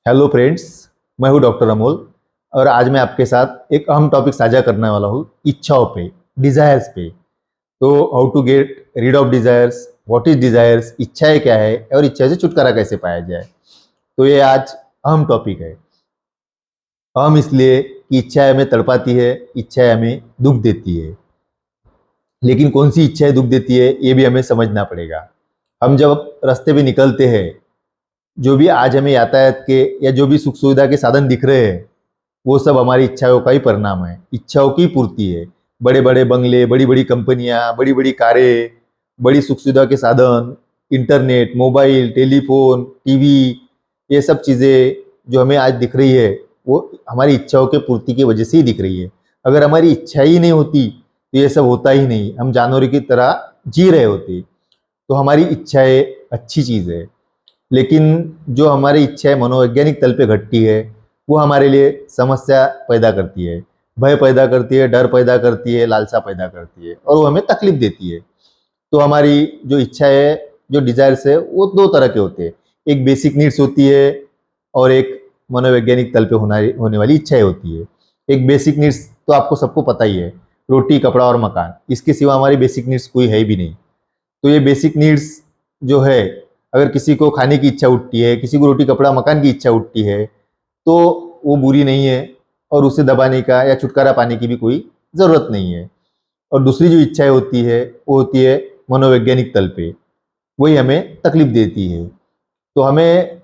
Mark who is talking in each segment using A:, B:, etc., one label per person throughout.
A: Hello friends, मैं हूं doctor Amol और आज मैं आपके साथ एक अहम टॉपिक साझा करने वाला हूं इच्छाओं पे, डिजायर्स पे। तो how to get rid of desires, what is desires, इच्छाएं क्या है और इच्छा से छुटकारा कैसे पाया जाए। तो ये आज अहम टॉपिक है। अहम इसलिए कि इच्छाएं हमें तड़पाती है, इच्छाएं हमें दुख देती है। लेकिन कौन सी इच्छाएं दुख देती है ये भी हमें समझना पड़ेगा। हम जब रास्ते पे निकलते हैं, जो भी आज हमें यातायात के या जो भी सुख सुविधा के साधन दिख रहे हैं, वो सब हमारी इच्छाओं का ही परिणाम है, इच्छाओं की पूर्ति है। बड़े बड़े बंगले, बड़ी बड़ी कंपनियां, बड़ी बड़ी कारें, बड़ी सुख सुविधा के साधन, इंटरनेट, मोबाइल, टेलीफोन, टीवी, ये सब चीज़ें जो हमें आज दिख रही है वो हमारी इच्छाओं के पूर्ति की वजह से ही दिख रही है। अगर हमारी इच्छा ही नहीं होती तो ये सब होता ही नहीं, हम जानवरों की तरह जी रहे होते। तो हमारी इच्छाएं अच्छी चीज़ है, लेकिन जो हमारी इच्छाएं मनोवैज्ञानिक तल पे घटती है वो हमारे लिए समस्या पैदा करती है, भय पैदा करती है, डर पैदा करती है, लालसा पैदा करती है और वो हमें तकलीफ देती है। तो हमारी जो इच्छा है, जो डिजायर्स है, वो दो तरह के होते हैं। एक बेसिक नीड्स होती है और एक मनोवैज्ञानिक तल पे होने वाली इच्छाएं होती है। एक बेसिक नीड्स तो आपको सबको पता ही है, रोटी, कपड़ा और मकान। इसके सिवा हमारी बेसिक नीड्स कोई है भी नहीं। तो ये बेसिक नीड्स जो है, अगर किसी को खाने की इच्छा उठती है, किसी को रोटी, कपड़ा, मकान की इच्छा उठती है, तो वो बुरी नहीं है और उसे दबाने का या छुटकारा पाने की भी कोई ज़रूरत नहीं है। और दूसरी जो इच्छाएं होती है वो होती है मनोवैज्ञानिक तल पे, वही हमें तकलीफ देती है। तो हमें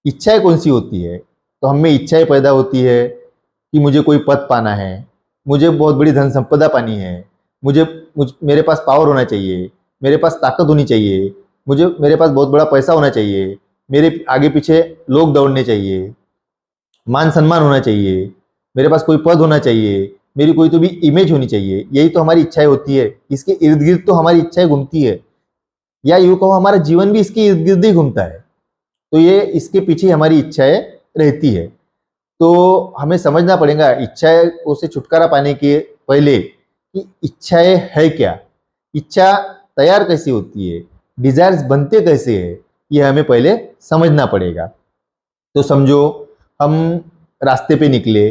A: इच्छाएं कौन सी होती है? तो हमें इच्छाएं पैदा होती है कि मुझे कोई पद पाना है, मुझे बहुत बड़ी धन संपदा पानी है, मेरे पास पावर होना चाहिए, मेरे पास ताकत होनी चाहिए, मेरे पास बहुत बड़ा पैसा होना चाहिए, मेरे आगे पीछे लोग दौड़ने चाहिए, मान सम्मान होना चाहिए, मेरे पास कोई पद होना चाहिए, मेरी कोई तो भी इमेज होनी चाहिए। यही तो हमारी इच्छाएं होती है। इसके इर्द गिर्द तो हमारी इच्छाएं घूमती है, या यूं कहो हमारा जीवन भी इसके इर्द गिर्द ही घूमता है। तो ये इसके पीछे हमारी इच्छाएं रहती है। तो हमें समझना पड़ेगा इच्छाएं से छुटकारा पाने के पहले कि इच्छाएं है क्या, इच्छा तैयार कैसी होती है, डिजायर्स बनते कैसे हैं, ये हमें पहले समझना पड़ेगा। तो समझो हम रास्ते पे निकले,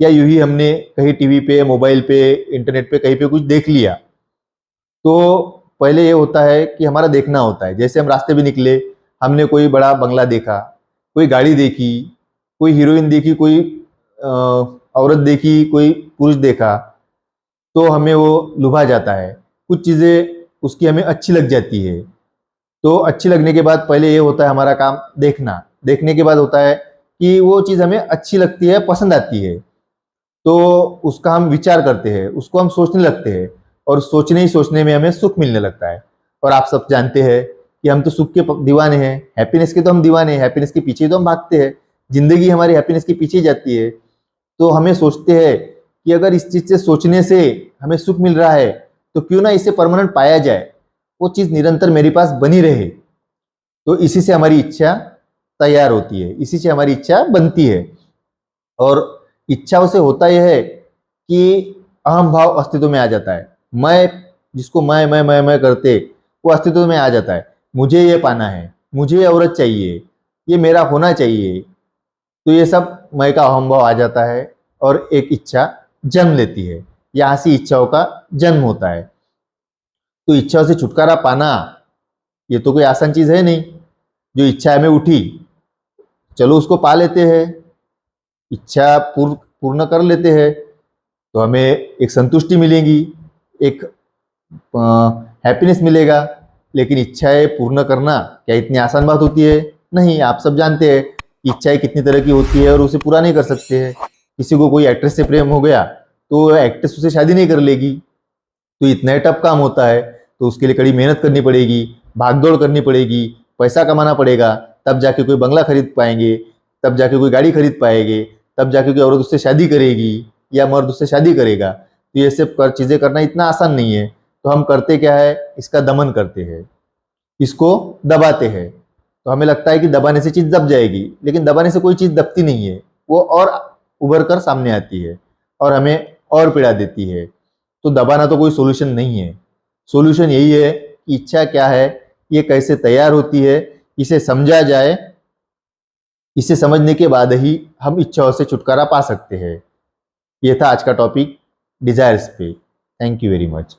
A: या यूं ही हमने कहीं टीवी पे, मोबाइल पे, इंटरनेट पे, कहीं पे कुछ देख लिया। तो पहले ये होता है कि हमारा देखना होता है। जैसे हम रास्ते पे निकले, हमने कोई बड़ा बंगला देखा, कोई गाड़ी देखी, कोई हीरोइन देखी, कोई औरत देखी, कोई पुरुष देखा, तो हमें वो लुभा जाता है। कुछ चीज़ें उसकी हमें अच्छी लग जाती है। तो अच्छी लगने के बाद पहले ये होता है हमारा काम देखना, देखने के बाद होता है कि वो चीज़ हमें अच्छी लगती है, पसंद आती है, तो उसका हम विचार करते हैं, उसको हम सोचने लगते हैं और सोचने ही सोचने में हमें सुख मिलने लगता है। और आप सब जानते हैं कि हम तो सुख के दीवाने हैं, हैप्पीनेस के तो हम दीवाने हैं, हैप्पीनेस के पीछे ही तो हम भागते हैं। जिंदगी हमारी हैप्पीनेस के पीछे ही जाती है। तो हमें सोचते हैं कि अगर इस चीज़ से सोचने से हमें सुख मिल रहा है तो क्यों ना इसे परमानेंट पाया जाए, वो चीज़ निरंतर मेरे पास बनी रहे। तो इसी से हमारी इच्छा तैयार होती है, इसी से हमारी इच्छा बनती है। और इच्छाओं से होता यह है कि अहम भाव अस्तित्व में आ जाता है। मैं, जिसको मैं करते, वो अस्तित्व में आ जाता है। मुझे ये पाना है, मुझे ये औरत चाहिए, ये मेरा होना चाहिए। तो ये सब मैं का अहम भाव आ जाता है और एक इच्छा जन्म लेती है। यहाँ से इच्छाओं का जन्म होता है। तो इच्छाओं से छुटकारा पाना ये तो कोई आसान चीज है नहीं। जो इच्छा हमें उठी, चलो उसको पा लेते हैं, इच्छा पूर्ण कर लेते हैं, तो हमें एक संतुष्टि मिलेगी, एक हैप्पीनेस मिलेगा। लेकिन इच्छाएं पूर्ण करना क्या इतनी आसान बात होती है? नहीं। आप सब जानते हैं इच्छाएं कितनी तरह की होती है और उसे पूरा नहीं कर सकते हैं। किसी को कोई एक्ट्रेस से प्रेम हो गया तो एक्ट्रेस उसे शादी नहीं कर लेगी। तो इतना ही टफ काम होता है। तो उसके लिए कड़ी मेहनत करनी पड़ेगी, भागदौड़ करनी पड़ेगी, पैसा कमाना पड़ेगा, तब जाके कोई बंगला खरीद पाएंगे, तब जाके कोई गाड़ी खरीद पाएंगे, तब जाके कोई औरत उससे शादी करेगी या मर्द उससे शादी करेगा। तो ये सब चीज़ें करना इतना आसान नहीं है। तो हम करते क्या है, इसका दमन करते हैं, इसको दबाते हैं। तो हमें लगता है कि दबाने से चीज़ दब जाएगी, लेकिन दबाने से कोई चीज़ दबती नहीं है, वो और उभर कर सामने आती है और हमें और पीड़ा देती है। तो दबाना तो कोई सोल्यूशन नहीं है। सोल्यूशन यही है कि इच्छा क्या है, ये कैसे तैयार होती है, इसे समझा जाए इसे समझने के बाद ही हम इच्छाओं से छुटकारा पा सकते हैं। ये था आज का टॉपिक डिजायर्स पे। Thank you very much.